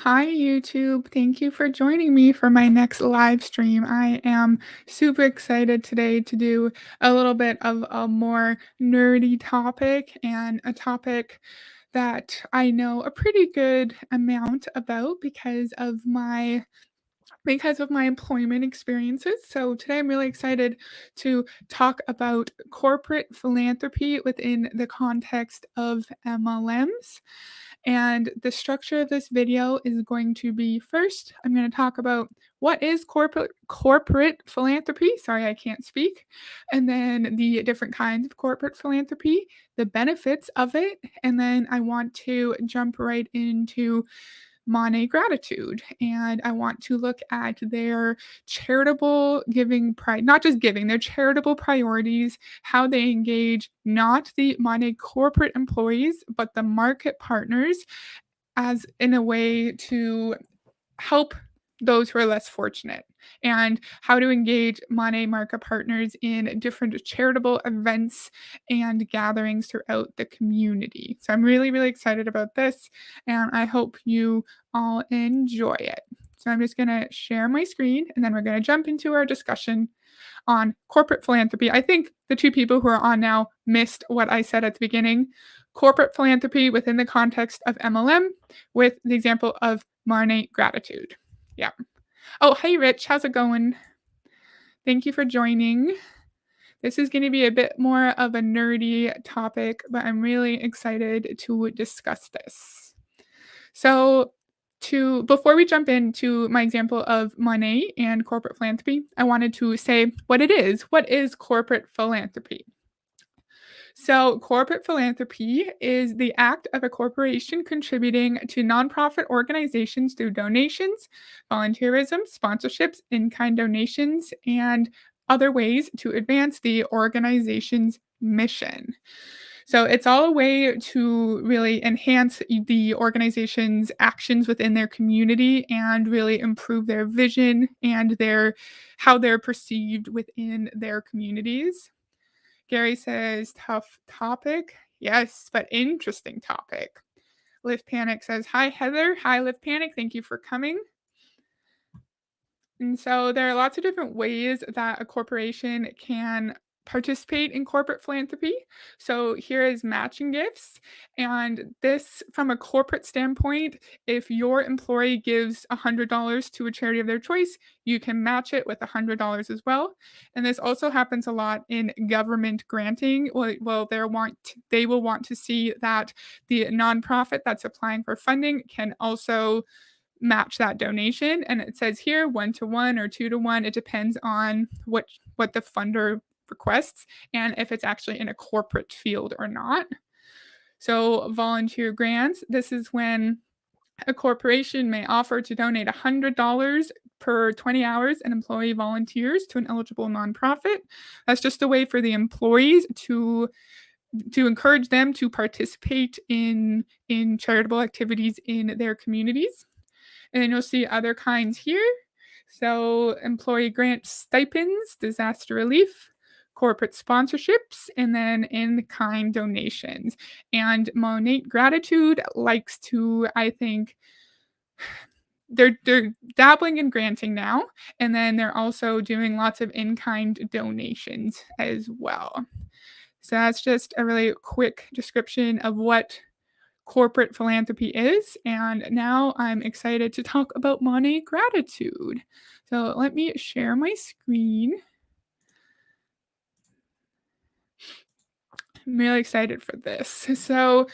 Hi, YouTube. Thank you for joining me for my next live stream. I am super excited today to do a little bit of a more nerdy topic and a topic that I know a pretty good amount about because of my employment experiences. So today I'm really excited to talk about corporate philanthropy within the context of MLMs. And the structure of this video is going to be first, I'm going to talk about what is corporate philanthropy. Sorry, I can't speak. And then the different kinds of corporate philanthropy, the benefits of it, and then I want to jump right into Monat gratitude, and I want to look at their charitable giving not just giving, their charitable priorities, how they engage not the Monat corporate employees, but the market partners as in a way to help those who are less fortunate, and how to engage Monat market partners in different charitable events and gatherings throughout the community. So I'm really, really excited about this, and I hope you all enjoy it. So I'm just going to share my screen, and then we're going to jump into our discussion on corporate philanthropy. I think the two people who are on now missed what I said at the beginning. Corporate philanthropy within the context of MLM with the example of Monat gratitude. Yeah. Oh, hey, Rich. How's it going? Thank you for joining. This is going to be a bit more of a nerdy topic, but I'm really excited to discuss this. So, before we jump into my example of Monat and corporate philanthropy, I wanted to say what it is. What is corporate philanthropy? So, corporate philanthropy is the act of a corporation contributing to nonprofit organizations through donations, volunteerism, sponsorships, in kind donations, and other ways to advance the organization's mission. So it's all a way to really enhance the organization's actions within their community and really improve their vision and their how they're perceived within their communities. Gary says, tough topic. Yes, but interesting topic. Lift Panic says, hi, Heather. Hi, Lift Panic. Thank you for coming. And so there are lots of different ways that a corporation can participate in corporate philanthropy. So here is matching gifts. And this, from a corporate standpoint, if your employee gives $100 to a charity of their choice, you can match it with $100 as well. And this also happens a lot in government granting. Well, they will want to see that the nonprofit that's applying for funding can also match that donation. And it says here 1 to 1 or 2 to 1. It depends on what the funder requests and if it's actually in a corporate field or not. So volunteer grants, this is when a corporation may offer to donate $100 per 20 hours an employee volunteers to an eligible nonprofit. That's just a way for the employees to encourage them to participate in charitable activities in their communities. And then you'll see other kinds here. So, employee grant stipends, disaster relief, corporate sponsorships, and then in kind donations. And Monat Gratitude likes to, I think, they're dabbling in granting now, and then they're also doing lots of in kind donations as well. So that's just a really quick description of what corporate philanthropy is. And now I'm excited to talk about Monat gratitude. So let me share my screen. I'm really excited for this. So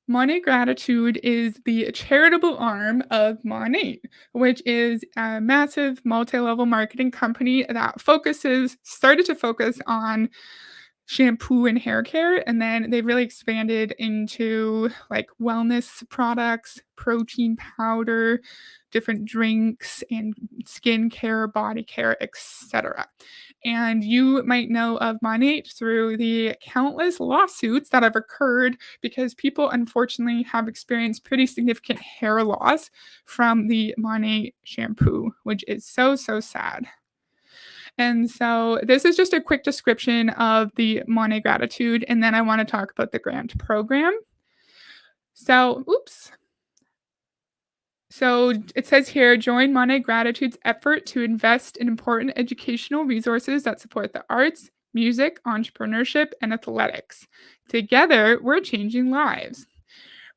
Monat Gratitude is the charitable arm of Monat, which is a massive multi-level marketing company that started to focus on shampoo and hair care, and then they've really expanded into like wellness products, protein powder, different drinks, and skincare, body care, etc. And you might know of Monat through the countless lawsuits that have occurred because people unfortunately have experienced pretty significant hair loss from the Monat shampoo, which is so, so sad. And so this is just a quick description of the Monat Gratitude, and then I want to talk about the grant program. So, oops. So it says here, join Monat Gratitude's effort to invest in important educational resources that support the arts, music, entrepreneurship, and athletics. Together, we're changing lives.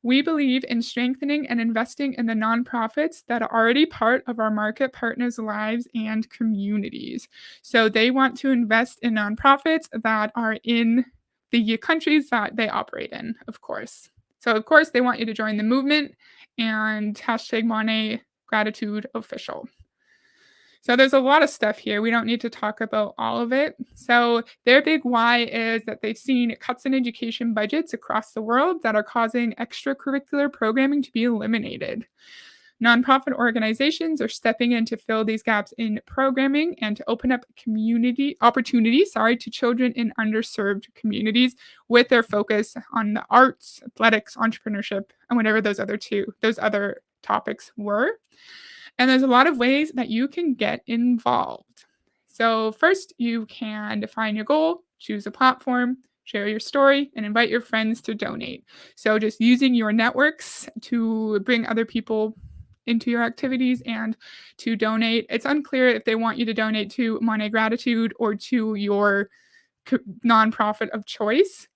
We believe in strengthening and investing in the nonprofits that are already part of our market partners' lives and communities. So they want to invest in nonprofits that are in the countries that they operate in, of course. So, of course, they want you to join the movement and hashtag Monat Gratitude Official. So there's a lot of stuff here. We don't need to talk about all of it. So their big why is that they've seen cuts in education budgets across the world that are causing extracurricular programming to be eliminated. Nonprofit organizations are stepping in to fill these gaps in programming and to open up community opportunities, to children in underserved communities with their focus on the arts, athletics, entrepreneurship, and whatever those other topics were. And there's a lot of ways that you can get involved. So, first, you can define your goal, choose a platform, share your story, and invite your friends to donate. So, just using your networks to bring other people into your activities and to donate. It's unclear if they want you to donate to Monat Gratitude or to your nonprofit of choice.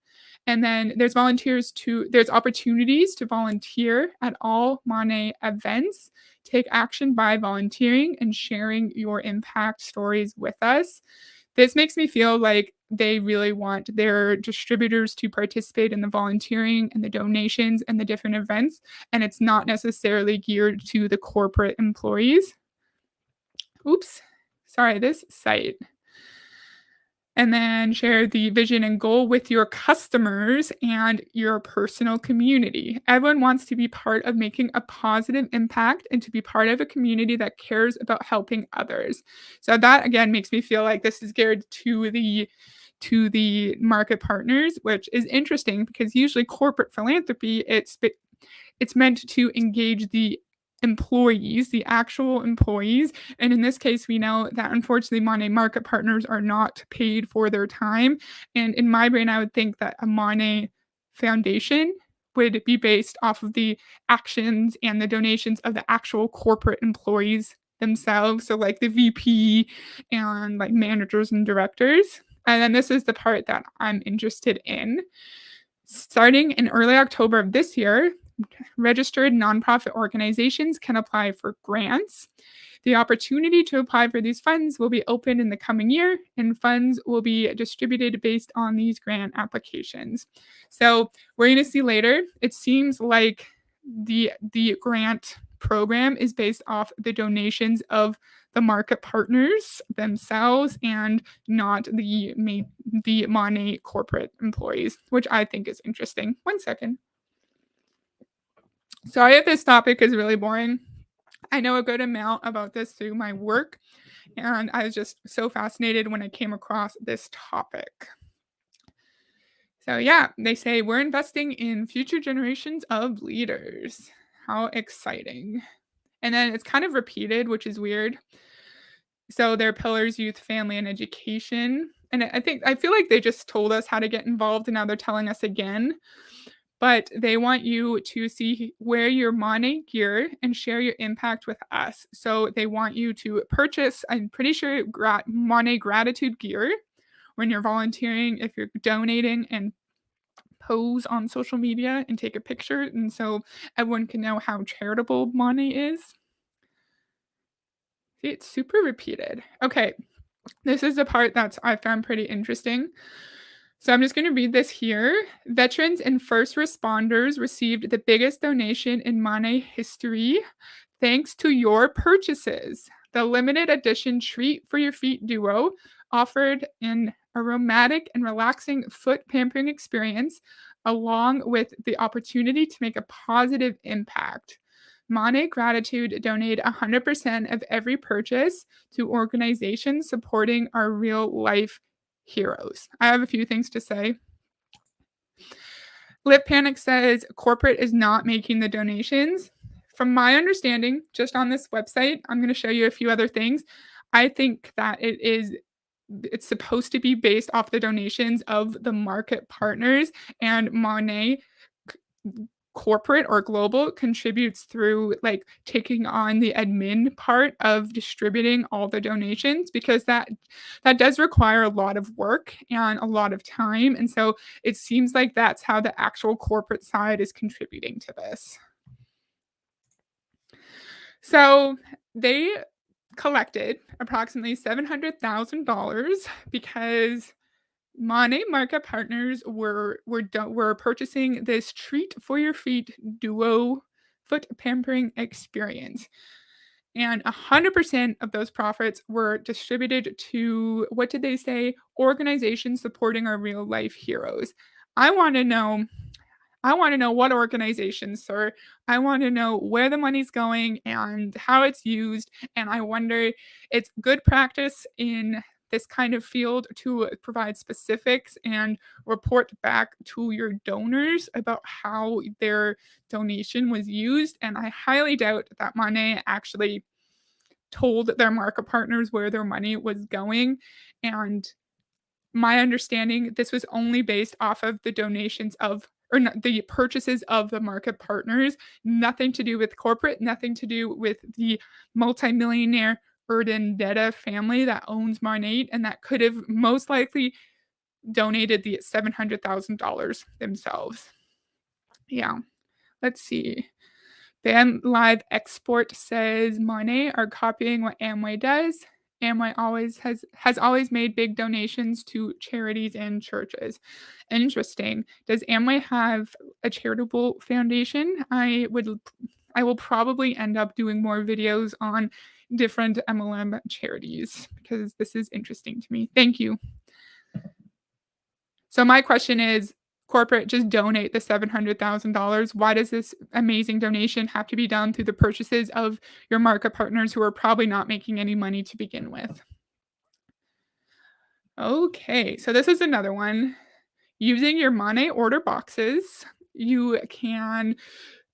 And then there's opportunities to volunteer at all Monat events. Take action by volunteering and sharing your impact stories with us. This makes me feel like they really want their distributors to participate in the volunteering and the donations and the different events, and it's not necessarily geared to the corporate employees. Oops. Sorry, this site. And then share the vision and goal with your customers and your personal community. Everyone wants to be part of making a positive impact and to be part of a community that cares about helping others. So that again makes me feel like this is geared to the market partners, which is interesting because usually corporate philanthropy, it's meant to engage the employees, the actual employees. And in this case, we know that unfortunately, Monat market partners are not paid for their time. And in my brain, I would think that a Monat foundation would be based off of the actions and the donations of the actual corporate employees themselves. So, like the VP and like managers and directors. And then this is the part that I'm interested in. Starting in early October of this year, registered nonprofit organizations can apply for grants. The opportunity to apply for these funds will be open in the coming year, and funds will be distributed based on these grant applications. So we're going to see later. It seems like the grant program is based off the donations of the market partners themselves and not the Monat corporate employees, which I think is interesting. One second. Sorry if this topic is really boring. I know a good amount about this through my work, and I was just so fascinated when I came across this topic. So, yeah, they say we're investing in future generations of leaders. How exciting. And then it's kind of repeated, which is weird. So, their pillars, youth, family, and education. And I feel like they just told us how to get involved, and now they're telling us again. But they want you to wear your Monat gear and share your impact with us. So they want you to purchase, I'm pretty sure, Monat Gratitude gear when you're volunteering, if you're donating, and pose on social media and take a picture. And so everyone can know how charitable Monat is. See, it's super repeated. Okay, this is the part that I found pretty interesting. So I'm just going to read this here. Veterans and first responders received the biggest donation in Monat history thanks to your purchases. The limited edition Treat for Your Feet duo offered an aromatic and relaxing foot pampering experience, along with the opportunity to make a positive impact. Monat Gratitude donate 100% of every purchase to organizations supporting our real life heroes. I have a few things to say. Lip Panic says corporate is not making the donations. From my understanding, just on this website, I'm going to show you a few other things. I think that it's supposed to be based off the donations of the market partners, and Monat corporate or global contributes through like taking on the admin part of distributing all the donations, because that does require a lot of work and a lot of time, and so it seems like that's how the actual corporate side is contributing to this. So they collected approximately $700,000 because Monat Market Partners were purchasing this Treat for Your Feet Duo foot pampering experience, and 100% of those profits were distributed to, what did they say? Organizations supporting our real life heroes. I wanna know I want to know what organizations, sir. I want to know where the money's going and how it's used. And I wonder, it's good practice in this kind of field to provide specifics and report back to your donors about how their donation was used. And I highly doubt that Monet actually told their market partners where their money was going. And my understanding, this was only based off of the donations of, or not, the purchases of the market partners, nothing to do with corporate, nothing to do with the multimillionaire Erdendetta family that owns Monat and that could have most likely donated the $700,000 themselves. Yeah, let's see. Band Live Export says Monat are copying what Amway does. Amway has always made big donations to charities and churches. Interesting. Does Amway have a charitable foundation? I will probably end up doing more videos on different MLM charities because this is interesting to me. Thank you. So my question is, corporate, just donate the $700,000. Why does this amazing donation have to be done through the purchases of your market partners who are probably not making any money to begin with? Okay, so this is another one. Using your Monat order boxes, you can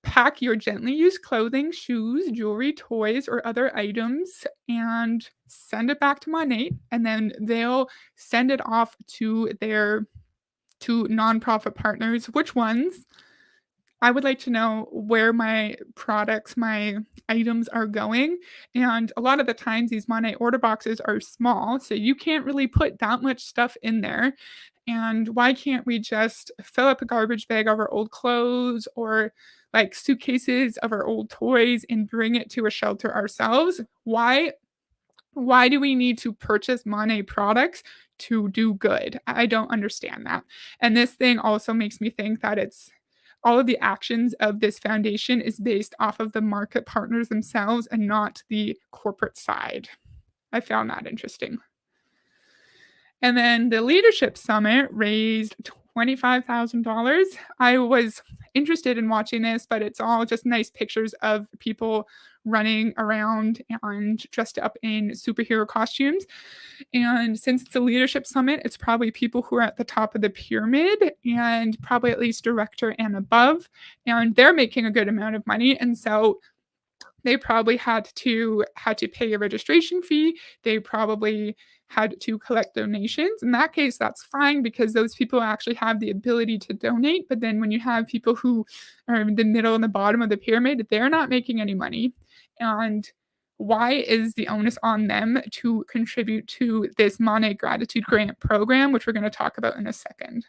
pack your gently used clothing, shoes, jewelry, toys, or other items and send it back to Monat, and then they'll send it off to nonprofit partners. Which ones? I would like to know where my products, my items are going. And a lot of the times, these Monat order boxes are small, so you can't really put that much stuff in there. And why can't we just fill up a garbage bag of our old clothes or like suitcases of our old toys and bring it to a shelter ourselves? Why do we need to purchase Monat products to do good? I don't understand that. And this thing also makes me think that it's all of the actions of this foundation is based off of the market partners themselves and not the corporate side. I found that interesting. And then the leadership summit raised $25,000. I was interested in watching this, but it's all just nice pictures of people running around and dressed up in superhero costumes. And since it's a leadership summit, it's probably people who are at the top of the pyramid and probably at least director and above. And they're making a good amount of money. And so they probably had to pay a registration fee. They probably had to collect donations. In that case, that's fine because those people actually have the ability to donate. But then when you have people who are in the middle and the bottom of the pyramid, they're not making any money. And why is the onus on them to contribute to this Monat Gratitude Grant program, which we're going to talk about in a second?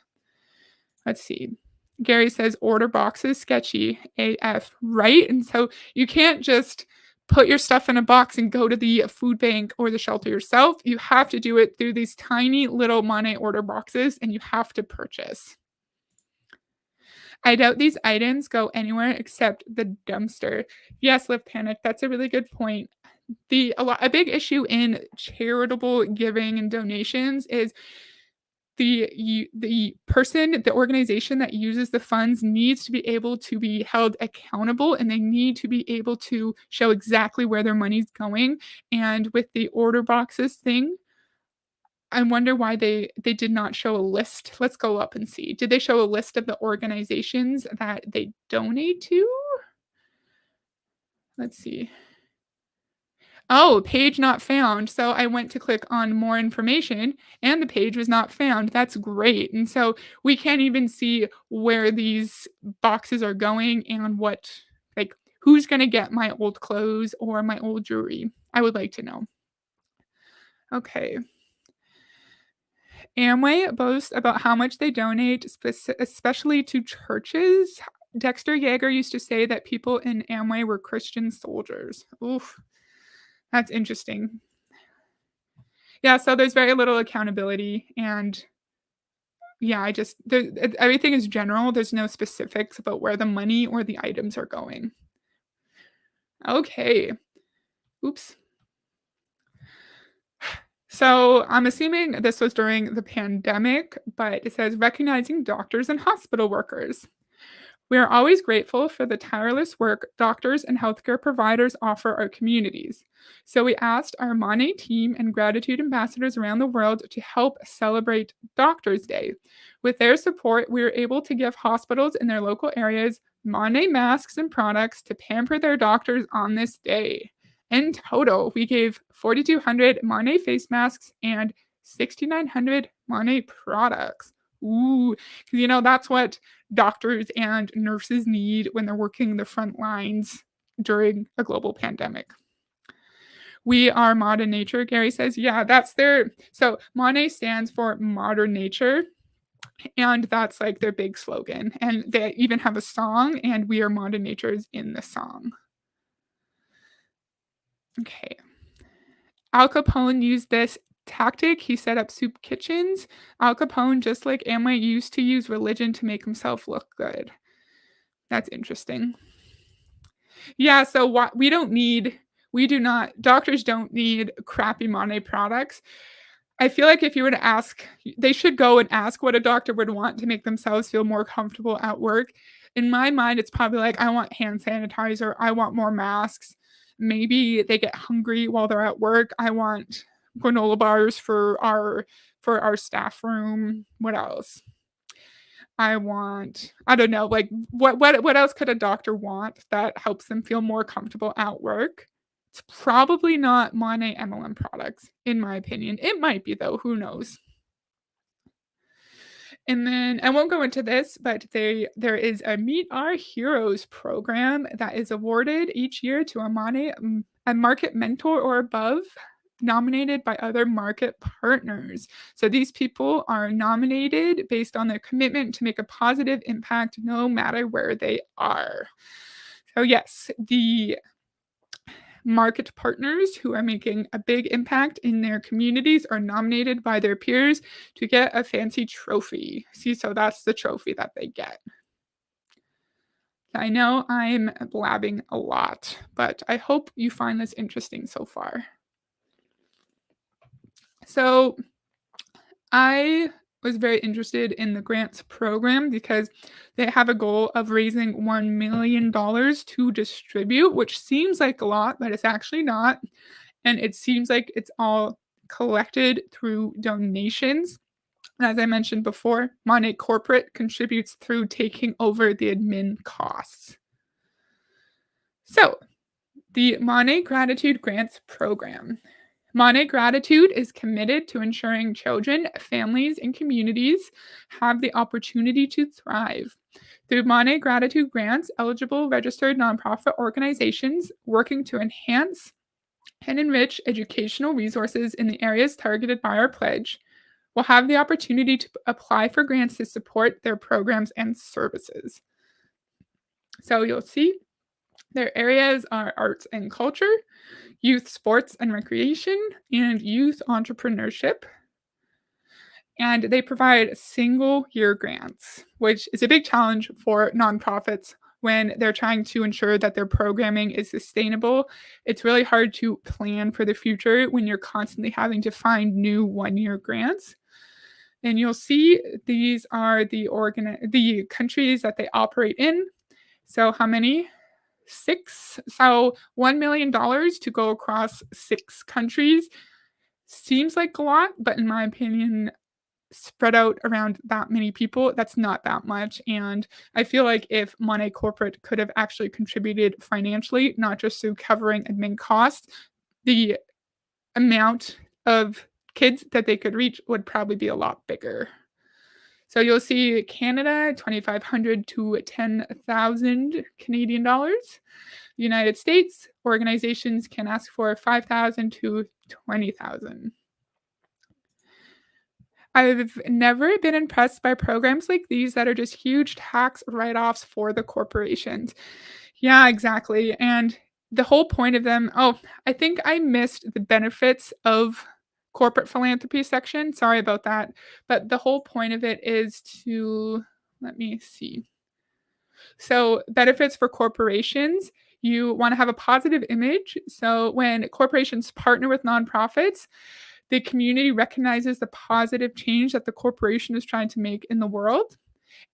Let's see. Gary says order boxes sketchy AF, right? And so you can't just put your stuff in a box and go to the food bank or the shelter yourself. You have to do it through these tiny little Monat order boxes and you have to purchase. I doubt these items go anywhere except the dumpster. Yes, Live Panic, that's a really good point. A big issue in charitable giving and donations is the organization that uses the funds needs to be able to be held accountable, and they need to be able to show exactly where their money's going. And with the order boxes thing, I wonder why they did not show a list. Let's go up and see. Did they show a list of the organizations that they donate to? Let's see. Oh, page not found. So I went to click on more information and the page was not found. That's great. And so we can't even see where these boxes are going and what, like, who's going to get my old clothes or my old jewelry. I would like to know. Okay. Amway boasts about how much they donate, especially to churches. Dexter Yeager used to say that people in Amway were Christian soldiers. Oof, that's interesting. Yeah, so there's very little accountability, and yeah, everything is general. There's no specifics about where the money or the items are going. Okay. Oops. So I'm assuming this was during the pandemic, but it says recognizing doctors and hospital workers. We are always grateful for the tireless work doctors and healthcare providers offer our communities. So we asked our Monat team and gratitude ambassadors around the world to help celebrate Doctors Day. With their support, we were able to give hospitals in their local areas Monat masks and products to pamper their doctors on this day. In total, we gave 4,200 Monat face masks and 6,900 Monat products. Ooh, 'cause, that's what doctors and nurses need when they're working the front lines during a global pandemic. We are modern nature, Gary says. Yeah, that's their so Monat stands for modern nature, and that's like their big slogan. And they even have a song, and we are modern nature is in the song. Okay. Al Capone used this tactic. He set up soup kitchens. Al Capone, just like Amway, used to use religion to make himself look good. That's interesting. Yeah, so what we do not doctors don't need crappy Monat products. I feel like if you were to ask they should go and ask what a doctor would want to make themselves feel more comfortable at work. In my mind, it's probably like, I want hand sanitizer, I want more masks. Maybe they get hungry while they're at work. I want granola bars for our staff room. What else? I don't know, like, what else could a doctor want that helps them feel more comfortable at work? It's probably not Monat MLM products, in my opinion. It might be though, who knows? And then I won't go into this, but there is a Meet Our Heroes program that is awarded each year to a market mentor or above, nominated by other market partners. So these people are nominated based on their commitment to make a positive impact no matter where they are. So yes, the market partners who are making a big impact in their communities are nominated by their peers to get a fancy trophy. See, so that's the trophy that they get. I know I'm blabbing a lot, but I hope you find this interesting so far. So, I was very interested in the grants program because they have a goal of raising $1 million to distribute, which seems like a lot, but it's actually not. And it seems like it's all collected through donations. As I mentioned before, Monat Corporate contributes through taking over the admin costs. So, the Monat Gratitude Grants Program. Monat Gratitude is committed to ensuring children, families, and communities have the opportunity to thrive. Through Monat Gratitude grants, eligible registered nonprofit organizations working to enhance and enrich educational resources in the areas targeted by our pledge will have the opportunity to apply for grants to support their programs and services. So you'll see their areas are arts and culture, youth sports and recreation, and youth entrepreneurship. And they provide single year grants, which is a big challenge for nonprofits when they're trying to ensure that their programming is sustainable. It's really hard to plan for the future when you're constantly having to find new 1 year grants. And you'll see these are the countries that they operate in. So how many? 6. So $1 million to go across 6 countries seems like a lot, but in my opinion, spread out around that many people, that's not that much. And I feel like if Monat Corporate could have actually contributed financially, not just through covering admin costs, the amount of kids that they could reach would probably be a lot bigger. So you'll see Canada, 2,500 to 10,000 Canadian dollars. United States, organizations can ask for 5,000 to 20,000. I've never been impressed by programs like these that are just huge tax write-offs for the corporations. Yeah, exactly, and the whole point of them I think I missed the benefits of corporate philanthropy section, sorry about that, but the whole point of it is to let me see. So, benefits for corporations, you wanna have a positive image, so when corporations partner with nonprofits, the community recognizes the positive change that the corporation is trying to make in the world,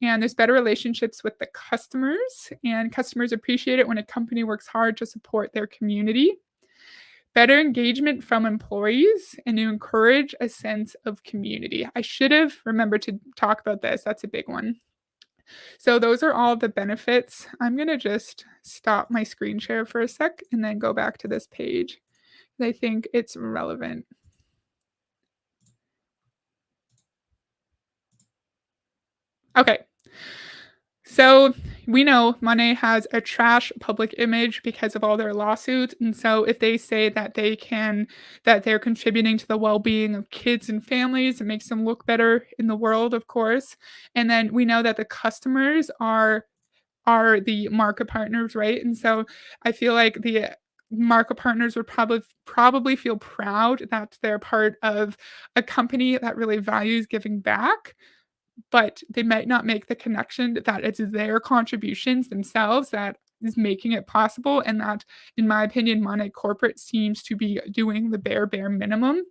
and there's better relationships with the customers, and customers appreciate it when a company works hard to support their community. Better engagement from employees, and you encourage a sense of community. I should have remembered to talk about this, that's a big one. So those are all the benefits. I'm gonna just stop my screen share for a sec and then go back to this page. I think it's relevant. Okay. So we know Monat has a trash public image because of all their lawsuits. And so if they say that they're contributing to the well-being of kids and families, it makes them look better in the world, of course. And then we know that the customers are the market partners, right? And so I feel like the market partners would probably feel proud that they're part of a company that really values giving back, but they might not make the connection that it's their contributions themselves that is making it possible, and that, in my opinion, Monat Corporate seems to be doing the bare minimum.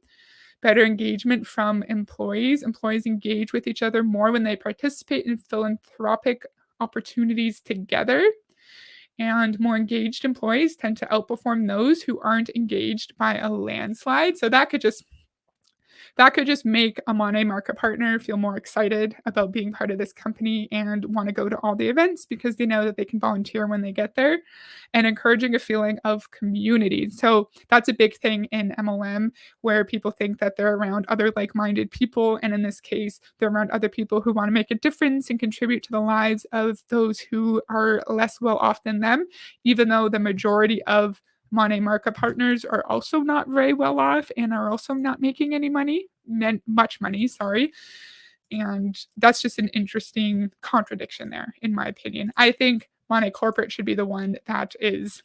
Better engagement from employees. Employees engage with each other more when they participate in philanthropic opportunities together, and more engaged employees tend to outperform those who aren't engaged by a landslide. So that could just make a Monat market partner feel more excited about being part of this company and want to go to all the events because they know that they can volunteer when they get there, and encouraging a feeling of community. So that's a big thing in MLM, where people think that they're around other like-minded people, and in this case, they're around other people who want to make a difference and contribute to the lives of those who are less well off than them, even though the majority of Monat market partners are also not very well off and are also not making any money, much money, sorry. And that's just an interesting contradiction there, in my opinion. I think Monat Corporate should be the one that is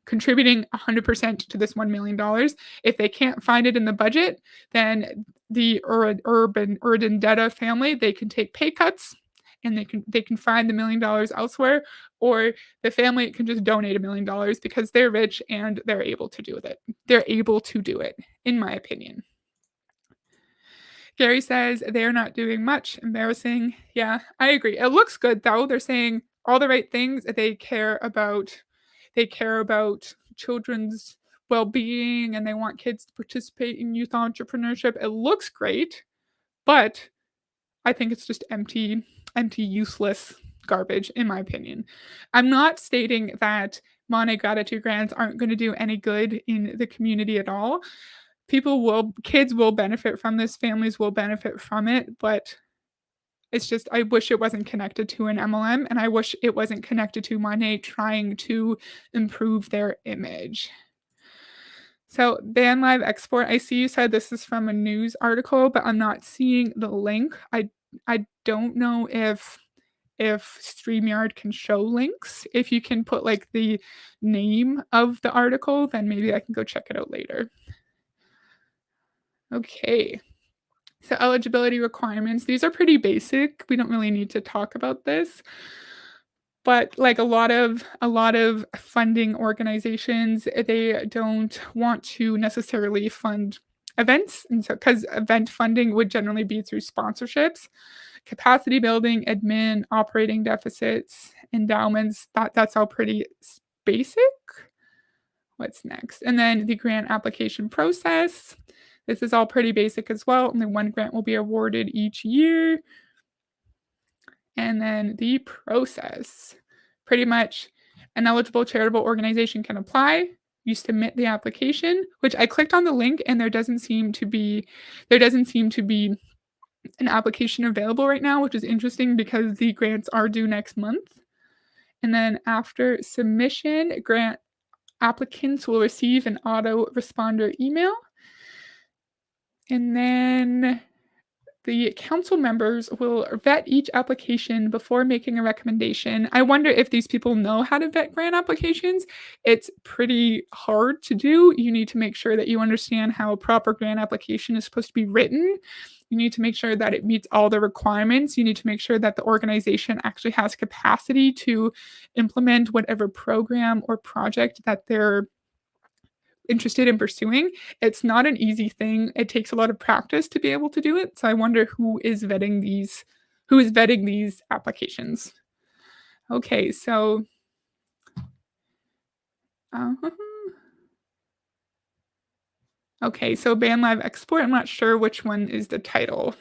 contributing 100% to this $1 million. If they can't find it in the budget, then the Urdendetta family, they can take pay cuts and they can find the $1 million elsewhere, or the family can just donate $1 million because they're rich and they're able to do it. They're able to do it, in my opinion. Gary says they're not doing much. Embarrassing. Yeah, I agree. It looks good though. They're saying all the right things. They care about children's well-being, and they want kids to participate in youth entrepreneurship. It looks great, but I think it's just empty, useless garbage, in my opinion. I'm not stating that Monat gratitude grants aren't going to do any good in the community at all. Kids will benefit from this, families will benefit from it, but it's just I wish it wasn't connected to an MLM, and I wish it wasn't connected to Monat trying to improve their image. So, ban live export, I see you said this is from a news article, but I'm not seeing the link. I don't know if StreamYard can show links. If you can put, like, the name of the article, then maybe I can go check it out later. Okay. So eligibility requirements, these are pretty basic. We don't really need to talk about this. But like a lot of funding organizations, they don't want to necessarily fund events. And so because event funding would generally be through sponsorships, capacity building, admin, operating deficits, endowments, that's all pretty basic. What's next? And then the grant application process. This is all pretty basic as well. Only one grant will be awarded each year. And then the process. Pretty much an eligible charitable organization can apply. you submit the application, which I clicked on the link and there doesn't seem to be an application available right now, which is interesting because the grants are due next month. And then after submission, grant applicants will receive an autoresponder email. And then the council members will vet each application before making a recommendation. I wonder if these people know how to vet grant applications. It's pretty hard to do. You need to make sure that you understand how a proper grant application is supposed to be written. You need to make sure that it meets all the requirements. You need to make sure that the organization actually has capacity to implement whatever program or project that they're interested in pursuing. It's not an easy thing. It takes a lot of practice to be able to do it. So I wonder who is vetting these applications. Okay, so uh, okay, so ban live export. I'm not sure which one is the title.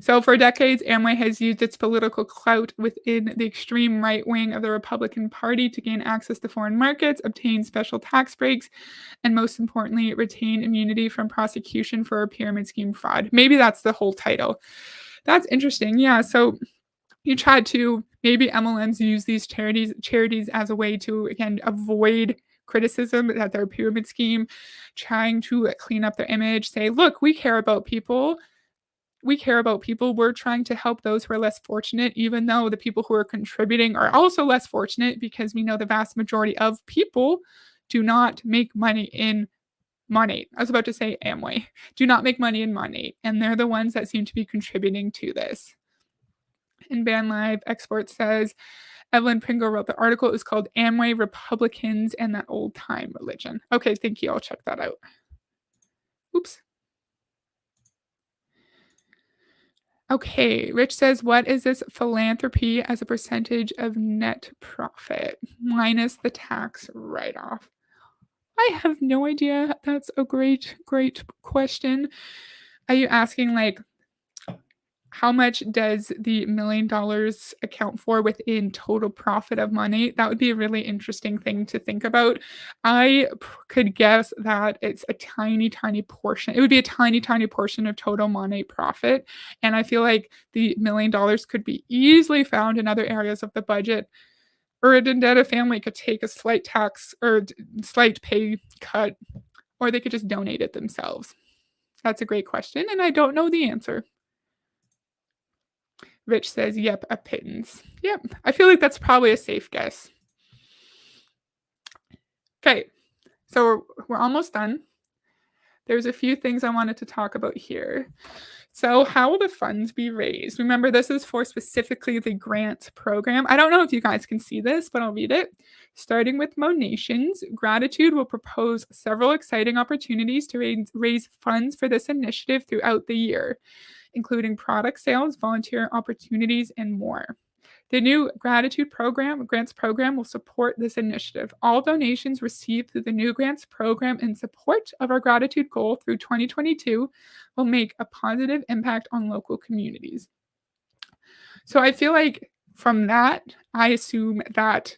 So for decades, Amway has used its political clout within the extreme right wing of the Republican Party to gain access to foreign markets, obtain special tax breaks, and most importantly, retain immunity from prosecution for pyramid scheme fraud. Maybe that's the whole title. That's interesting. Yeah. So you tried to maybe MLMs use these charities as a way to again avoid criticism that they're a pyramid scheme, trying to clean up their image, say, look, we care about people. We care about people. We're trying to help those who are less fortunate, even though the people who are contributing are also less fortunate because we know the vast majority of people do not make money in Monat. I was about to say Amway. Do not make money in Monat. And they're the ones that seem to be contributing to this. And Ban Live Export says Evelyn Pringle wrote the article. It was called Amway, Republicans, and That Old Time Religion. Okay, thank you. I'll check that out. Oops. Okay, Rich says, what is this philanthropy as a percentage of net profit minus the tax write off? I have no idea. That's a great, great question. Are you asking, like, how much does the $1 million account for within total profit of money? That would be a really interesting thing to think about. Could guess that it's a tiny, tiny portion. It would be a tiny, tiny portion of total money profit. And I feel like the $1 million could be easily found in other areas of the budget. Or a indebted family could take a slight tax or slight pay cut, or they could just donate it themselves. That's a great question, and I don't know the answer. Rich says, yep, a pittance. Yep, I feel like that's probably a safe guess. Okay, so we're almost done. There's a few things I wanted to talk about here. So how will the funds be raised? Remember, this is for specifically the grant program. I don't know if you guys can see this, but I'll read it. Starting with Monations, Gratitude will propose several exciting opportunities to raise funds for this initiative throughout the year, including product sales, volunteer opportunities, and more. The new Gratitude Grants Program will support this initiative. All donations received through the new Grants Program in support of our gratitude goal through 2022 will make a positive impact on local communities. So I feel like from that, I assume that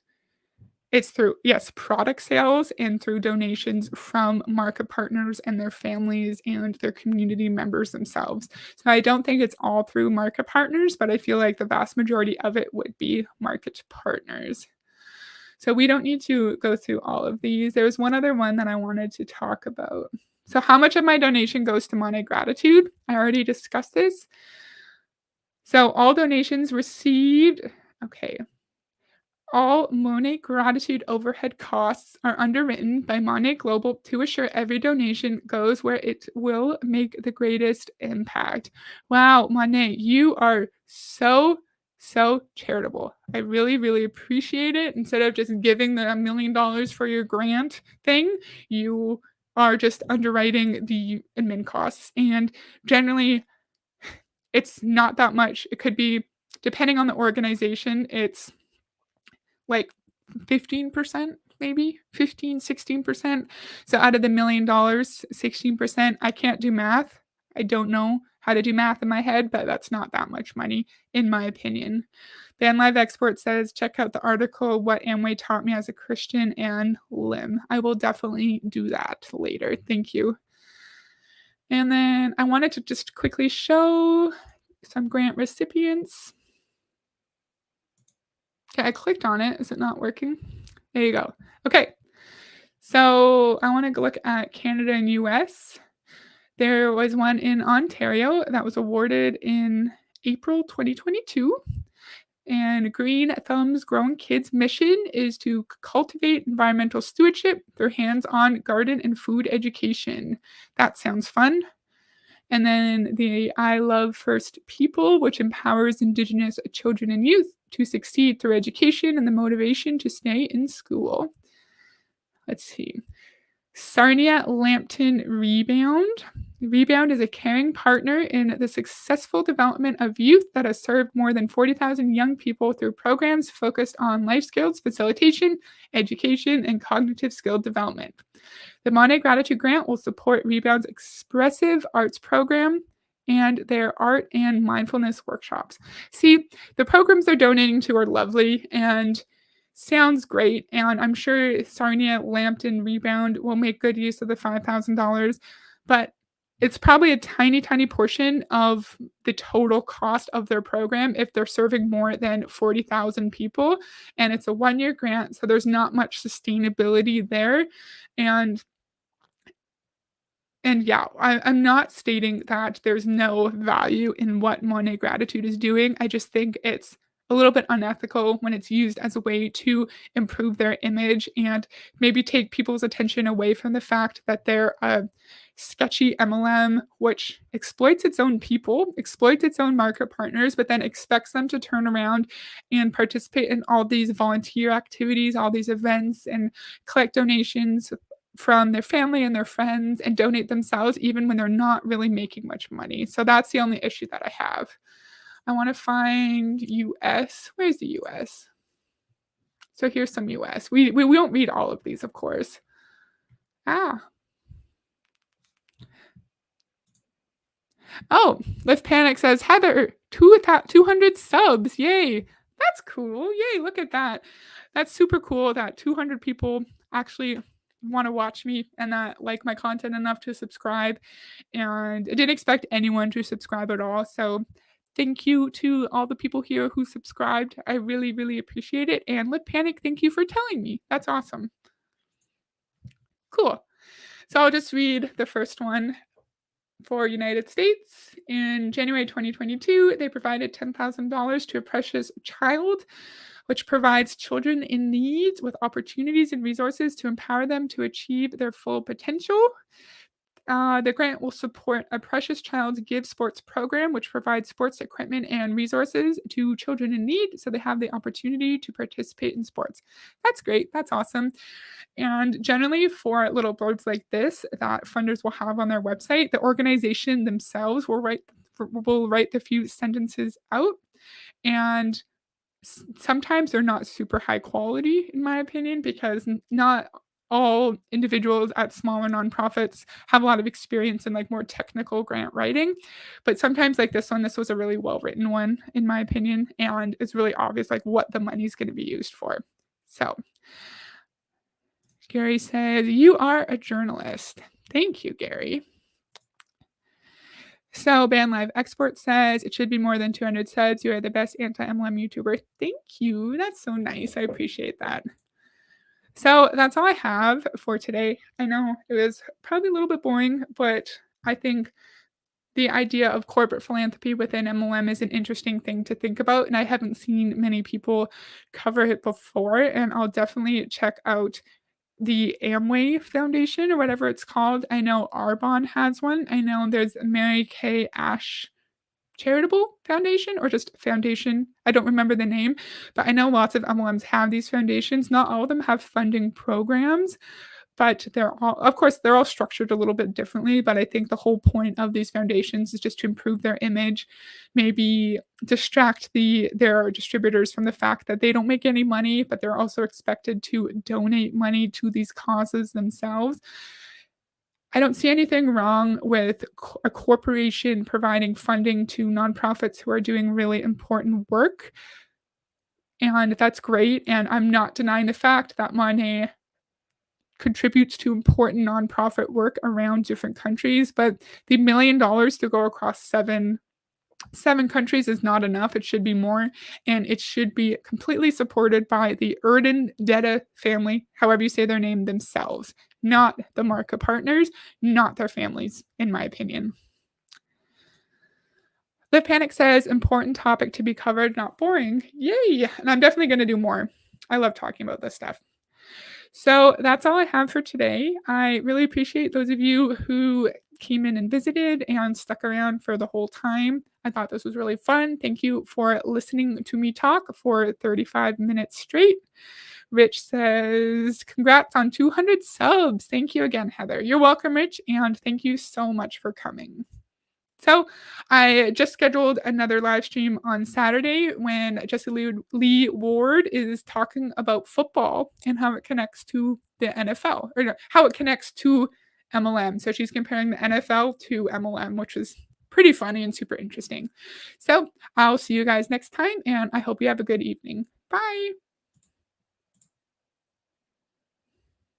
it's through, yes, product sales and through donations from market partners and their families and their community members themselves. So I don't think it's all through market partners, but I feel like the vast majority of it would be market partners. So we don't need to go through all of these. There was one other one that I wanted to talk about. So how much of my donation goes to Monat Gratitude? I already discussed this. So all donations received, okay. All Monat Gratitude overhead costs are underwritten by Monat Global to assure every donation goes where it will make the greatest impact. Wow, Monat, you are so charitable. I really, really appreciate it. Instead of just giving the $1 million for your grant thing, you are just underwriting the admin costs. And generally, it's not that much. It could be, depending on the organization, it's like 15%, maybe 16%. So out of the $1 million, 16%, I can't do math. I don't know how to do math in my head, but that's not that much money, in my opinion. Van Live Export says, check out the article, What Amway Taught Me as a Christian, and Lim. I will definitely do that later. Thank you. And then I wanted to just quickly show some grant recipients. Okay, I clicked on it. Is it not working? There you go. Okay. So I want to look at Canada and US. There was one in Ontario that was awarded in April 2022. And Green Thumb's Grown Kids mission is to cultivate environmental stewardship through hands-on garden and food education. That sounds fun. And then the I Love First People, which empowers Indigenous children and youth to succeed through education and the motivation to stay in school. Let's see. Sarnia Lambton Rebound. Rebound is a caring partner in the successful development of youth that has served more than 40,000 young people through programs focused on life skills, facilitation, education, and cognitive skill development. The Monat Gratitude Grant will support Rebound's expressive arts program and their art and mindfulness workshops. See, the programs they're donating to are lovely and sounds great, and I'm sure Sarnia Lambton Rebound will make good use of the $5,000, but it's probably a tiny, tiny portion of the total cost of their program if they're serving more than 40,000 people, and it's a one-year grant, so there's not much sustainability there, and yeah, I'm not stating that there's no value in what Monet Gratitude is doing. I just think it's a little bit unethical when it's used as a way to improve their image and maybe take people's attention away from the fact that they're a sketchy MLM, which exploits its own people, exploits its own market partners, but then expects them to turn around and participate in all these volunteer activities, all these events, and collect donations from their family and their friends and donate themselves even when they're not really making much money. So that's the only issue that I have. I want to find US. Where's the US? So here's some US. We won't read all of these, of course. Oh, Lift Panic says, Heather, 200 subs. Yay. That's cool. Yay, look at that. That's super cool that 200 people actually want to watch me and that like my content enough to subscribe. And I didn't expect anyone to subscribe at all. So thank you to all the people here who subscribed. I really, really appreciate it. And Lift Panic, thank you for telling me. That's awesome. Cool. So I'll just read the first one. For United States, in January 2022, they provided $10,000 to a precious child, which provides children in need with opportunities and resources to empower them to achieve their full potential. The grant will support a Precious Child's Give Sports program, which provides sports equipment and resources to children in need so they have the opportunity to participate in sports. That's great. That's awesome. And generally, for little blurbs like this that funders will have on their website, the organization themselves will write the few sentences out. And sometimes they're not super high quality, in my opinion, because not all individuals at smaller nonprofits have a lot of experience in like more technical grant writing. But sometimes, like this one, this was a really well written one, in my opinion, and it's really obvious like what the money's going to be used for. So Gary says, you are a journalist. Thank you, Gary. So Ban Live Export says, it should be more than 200 subs. You are the best anti-MLM YouTuber. Thank you. That's so nice. I appreciate that. So that's all I have for today. I know it was probably a little bit boring, but I think the idea of corporate philanthropy within MLM is an interesting thing to think about, and I haven't seen many people cover it before, and I'll definitely check out the Amway Foundation or whatever it's called. I know Arbonne has one. I know there's Mary Kay Ash Charitable Foundation or just foundation. I don't remember the name, but I know lots of MLMs have these foundations. Not all of them have funding programs, but they're all, of course, they're all structured a little bit differently. But I think the whole point of these foundations is just to improve their image, maybe distract their distributors from the fact that they don't make any money, but they're also expected to donate money to these causes themselves. I don't see anything wrong with a corporation providing funding to nonprofits who are doing really important work, and that's great, and I'm not denying the fact that money contributes to important nonprofit work around different countries, but the $1,000,000 to go across seven countries is not enough. It should be more, and it should be completely supported by the Detta family, however you say their name, themselves, not the Marca partners, not their families, in my opinion. The Panic says, important topic to be covered, not boring. Yay! And I'm definitely going to do more. I love talking about this stuff. So that's all I have for today. I really appreciate those of you who came in and visited and stuck around for the whole time. I thought this was really fun. Thank you for listening to me talk for 35 minutes straight. Rich says, congrats on 200 subs. Thank you again, Heather. You're welcome, Rich, and thank you so much for coming. So I just scheduled another live stream on Saturday when Lee Ward is talking about football and how it connects to the NFL, or no, how it connects to MLM. So she's comparing the NFL to MLM, which is pretty funny and super interesting. So I'll see you guys next time, and I hope you have a good evening. Bye.